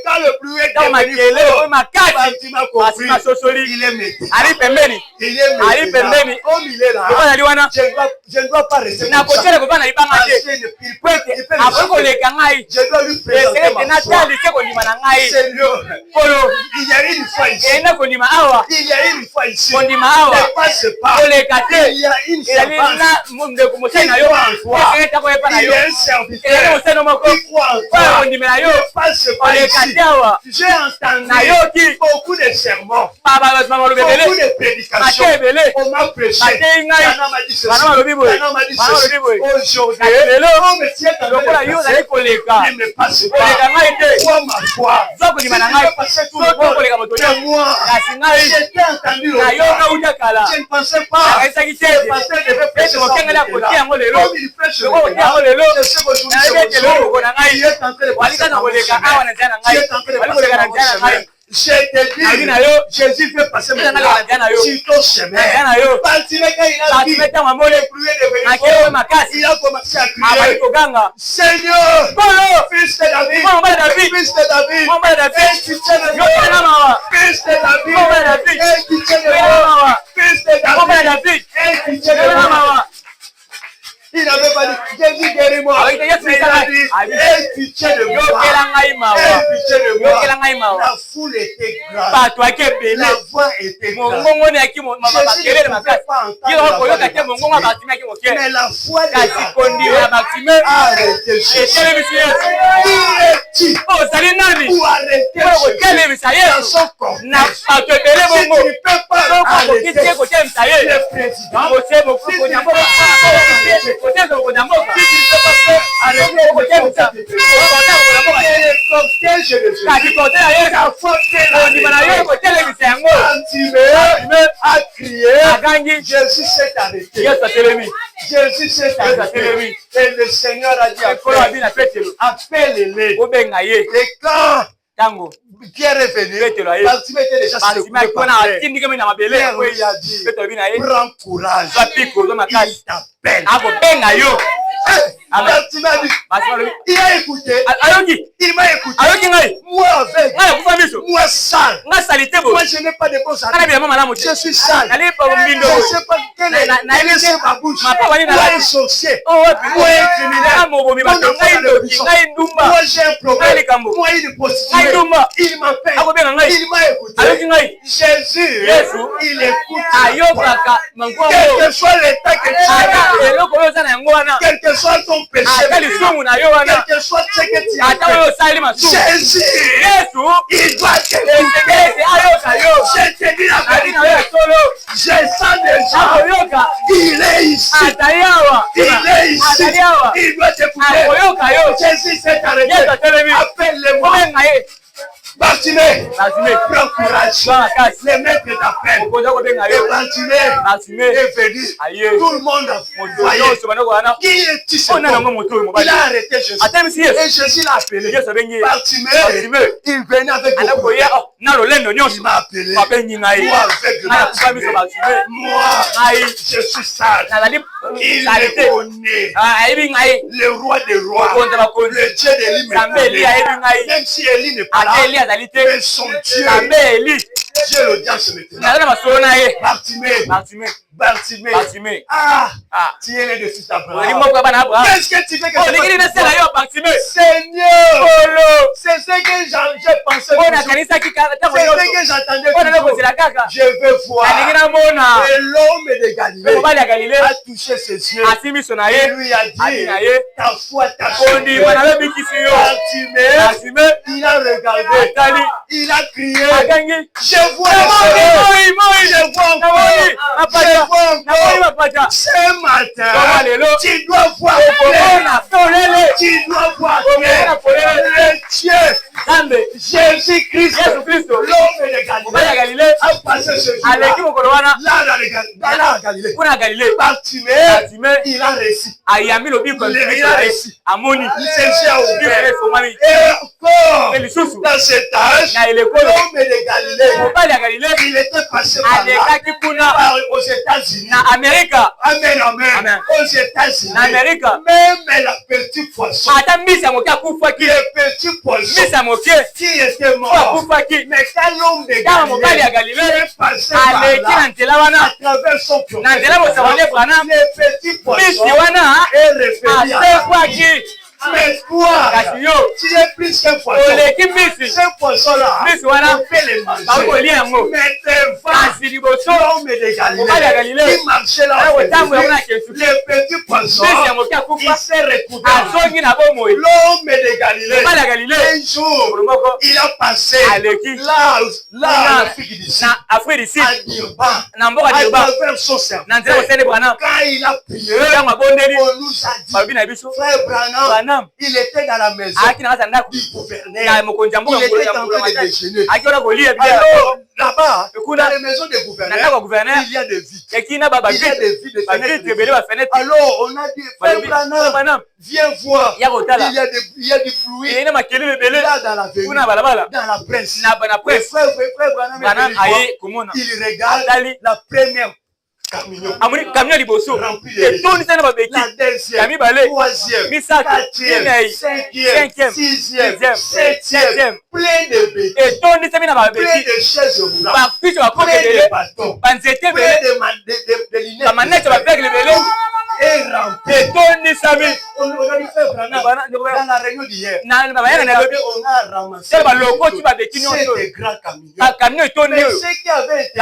Quand le bruit est devenu fort, il est mété. Il est mété. Comme il est là, je ne dois pas rester comme ça. Je dois lui présenter ma foi. Seigneur, il y a une foi ici. Il y a une foi ici. Ne passe pas. Il y a une servante. Il croit en toi. Il y a un serviteur. Il croit en toi. Ne passe pas ici. J'ai entendu beaucoup de sermons, beaucoup de prédications. On m'a prêché. Maintenant m'a dit ceci. Maintenant m'a dit ceci. Aujourd'hui, comme tu es en train de passer, ne me passe pas. Crois ma foi. Si tu veux passer tout le monde, mais moi, j'ai entendu le temps. Je ne pensais pas que le pasteur devait prêcher ça. Comme il prêche le temps, je sais qu'aujourd'hui, c'est votre jour. Il est en train de passer dans mon chemin. Il est en train de passer dans mon chemin. Je te dis, Jésus fait passer maintenant sur ton chemin. Bartimée, quand il a vu le bruit est devenu, il a commencé à crier, Seigneur, fils de David, fils de David, pitié de moi, fils de David, pitié de moi, fils de David, pitié de moi. Il n'avait pas dit, Jésus guéris-moi. Il a dit, pitié de moi. Pitié de moi. La foule était grave. La voix était grave. Jésus ne pouvait pas entendre. Mais la foi de Bartimée a arrêté Jésus. Qui est-il pour arrêter Jésus dans son corps? Si tu ne peux pas arrêter le président, si tu ne peux pas arrêter a crié, Jésus s'est arrêté. Jésus s'est arrêté. Et le Seigneur a dit, appelle-les. Et quand Pierre est venu, Bartimée était déjà secoué par terre. Pierre lui a dit, prends courage, il t'appelle. Bartimée a dit, il a écouté, il m'a écouté. Moi avec, moi sale, moi je n'ai pas de bons amis, je suis sale, je ne sais pas quelle est ma bouche, moi un sorcier, moi un criminel, moi j'ai un problème, moi une prostituée, il m'appelle, il m'a écouté. Jésus, il écoute. Quel que soit l'état que tu as, quel que soit ton péché, quel que soit ce que tu as fait, Jésus, il doit t'écouter. Je te dis la vérité, je sens déjà, il est ici, il est ici, il doit t'écouter. Jésus s'est arrêté, appelle-le-moi. Bartimée, prends courage. Les maîtres t'appellent. Et Bartimée est venu. Tout le monde a voyé. Qui est ici? Il a arrêté Jésus. Et Jésus l'a appelé. Bartimée, il venait avec beaucoup. Il m'a appelé. Moi, avec grâce. Moi, je suis sage. Il me connaît. Le roi des rois. Le Dieu d'Élie me connaît. Même si Élie n'est pas là. Mais son Dieu, Dieu l'audience maintenant. Bartimée. Tu es né de fils d'Abraham. Qu'est-ce que tu fais que Seigneur, c'est ce que j'ai pensé. C'est ce que j'attendais. Je veux voir. Et l'homme de Galilée a touché ses yeux. Et lui a dit, ta foi t'a sauvé. Bartimée, il a regardé. Il a crié. Je vois je vois encore. Ce matin, tu dois voir tu dois voir le Dieu, Jésus-Christ, l'homme de Galilée, a passé ce jour-là, là à Galilée. Bartimée, il a réussi. Il a réussi. Ses yeux ont ouvert. Et encore, dans cet âge, L'homme de Galilée, il était passé par là, aux États-Unis. Amen, amen. Aux États-Unis, même la petite poisson, les petits poissons qui étaient morts. Mais quand l'homme de Galilée est passé par là, à travers son prophète, les petits poissons est référé à mais toi, tu es plus qu'un poisson. Ce poisson-là, on peut les manger. Mais tes vaches, l'homme de Galilée, qui marchait là, les petits poissons, il s'est retrouvé. L'homme de Galilée, un jour, il a passé là, en Afrique du Sud, à Durban, à travers son cerveau. Quand il a prié, on nous a dit, frère Branham, il était dans la maison du gouverneur. Il était en train de déjeuner. Alors, là-bas, dans les maisons des gouverneurs, il y a des vides. Il y a des vides de fenêtres. Alors, on a dit, frère Branham, viens voir. Il y a du bruit. Là, dans la ville, dans la presse. Frère Branham, il regarde la première camion liboso rempli la deuxième, troisième, quatrième, cinquième, sixième, septième, plein de bêtises, plein de chaises roulantes, plein de bâtons, plein de lunettes et rempli. On a dû faire dans la réunion d'hier. On a ramassé ces grands camions. Mais ce qui avait été il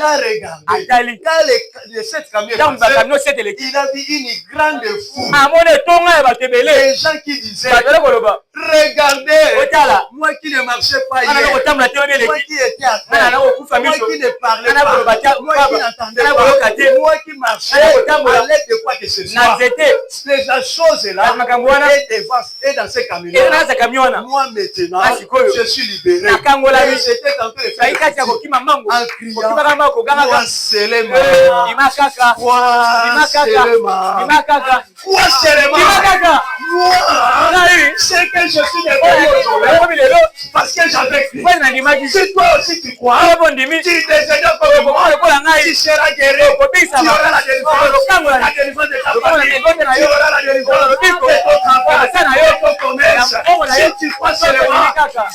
a regardé. Quand les 7 camions passaient, il a vu une grande foule. Les gens qui disaient, regardez, moi qui ne marchais pas hier, moi qui étais à terre, moi qui ne parlais pas, moi qui n'entendais pas, moi qui marchais à l'aide de quoi que ce soit. Ces choses-là et dans ces camions. Moi maintenant, je suis libéré. Et j'étais en train de faire en criant, quoi Selema, c'est que je suis devenu parce que j'avais cru. Si toi aussi tu crois, tu désirais comme moi, tu seras guéri, tu auras la délivrance de ta famille, tu auras la délivrance de ton commerce. Si tu crois seulement,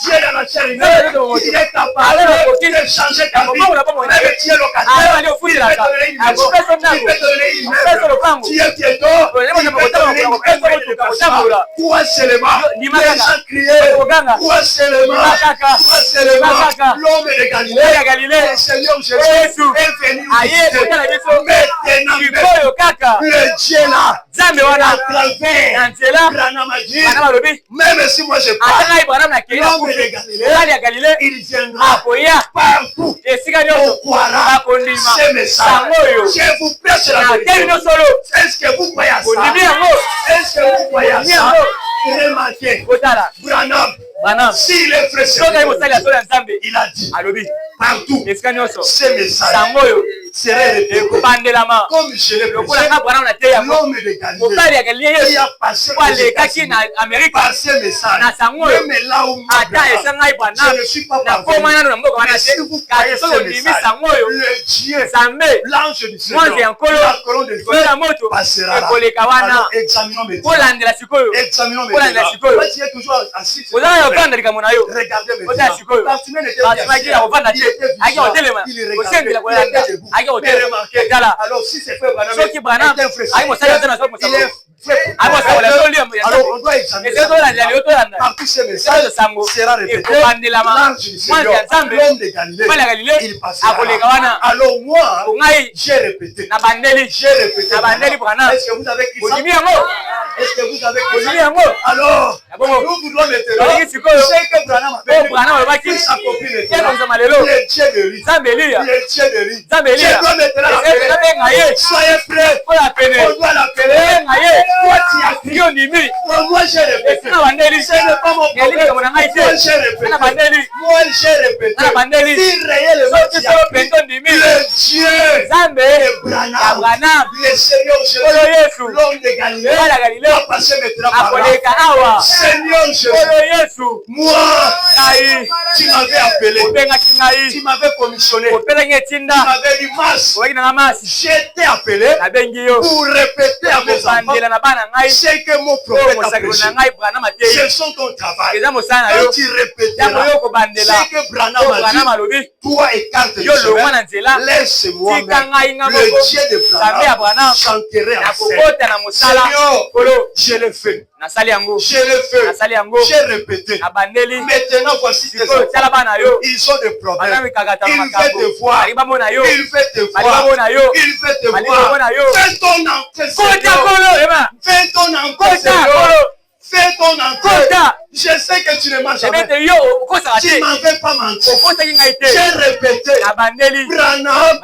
Dieu dans la chair humaine, il est capable de changer ta vie. Même tu es locataire, il peut donner une maison, il peut donner une maison. Tu es piéton, il peut donner une maison. Quoi seulement, les gens criaient, quoi seulement, l'homme de Galilée, le Seigneur Jésus est venu maintenant, le Dieu là, à travers Branham a dit, même si moi je parle, l'homme de Galilée, il viendra partout, on croira ce message. Je vous prêche la vérité. Est-ce que vous croyez à ça? Est-ce que vous croyez à ça? Remarquez, Branham, s'il est prêché, il a dit partout, ce message serait répété. Comme je l'ai prêché, l'homme de Galilée, il a passé par ce message. Même là où je ne suis pas parvenu. Mais si vous croyez ce message, le Dieu, l'ange du Seigneur, la colonne de feu passera là. Alors examinons maintenant. Examinons maintenant. Toi tu es toujours assis. Regardez maintenant. Bartimée n'était pas assis. Il était vivant. Il regardait. Il était debout. Mais remarquez. Alors si c'est fait Branham, il est influencé. Alors on doit examiner partout ce message sera répété. L'ange du Seigneur, l'homme de Galilée, il passera. Alors moi, j'ai répété. Est-ce que vous avez écrit ça? Est-ce que vous avez écrit ça? Alors, nous voulons maintenant, c'est que Branham a fait sa copine maintenant. Il est Dieu de lui. Il est Dieu de lui. Je dois maintenant l'appeler. Soyez prêts. On doit l'appeler. Toi, tu as crié. Moi, j'ai répété. Ce n'est pas mon problème. Moi, j'ai répété. Moi, j'ai répété. Si réellement tu as crié, le Dieu d'Abraham, le Seigneur Jésus, l'homme de Galilée, va passer maintenant par là. Seigneur Jésus, moi, tu m'avais appelé, tu m'avais commissionné, tu m'avais dit masse, j'étais appelé pour répéter à mes enfants ce que mon prophète a prêché. Ce sont ton travail. Quand tu répéteras ce que Branham a dit, toi écarte le chemin, laisse-moi le Dieu de Branham s'enterrer en scène. Seigneur, je le fais. Je le fais. J'ai répété. Maintenant, voici tes enfants. Ils ont des problèmes. Il fait te voir. Il fait te voir. Il fait te voir. Fais ton entrée, Seigneur. Fais ton entrée, Seigneur. Fais ton entrée. Je sais que tu ne m'as jamais. Tu ne m'avais pas menti. J'ai répété. Branham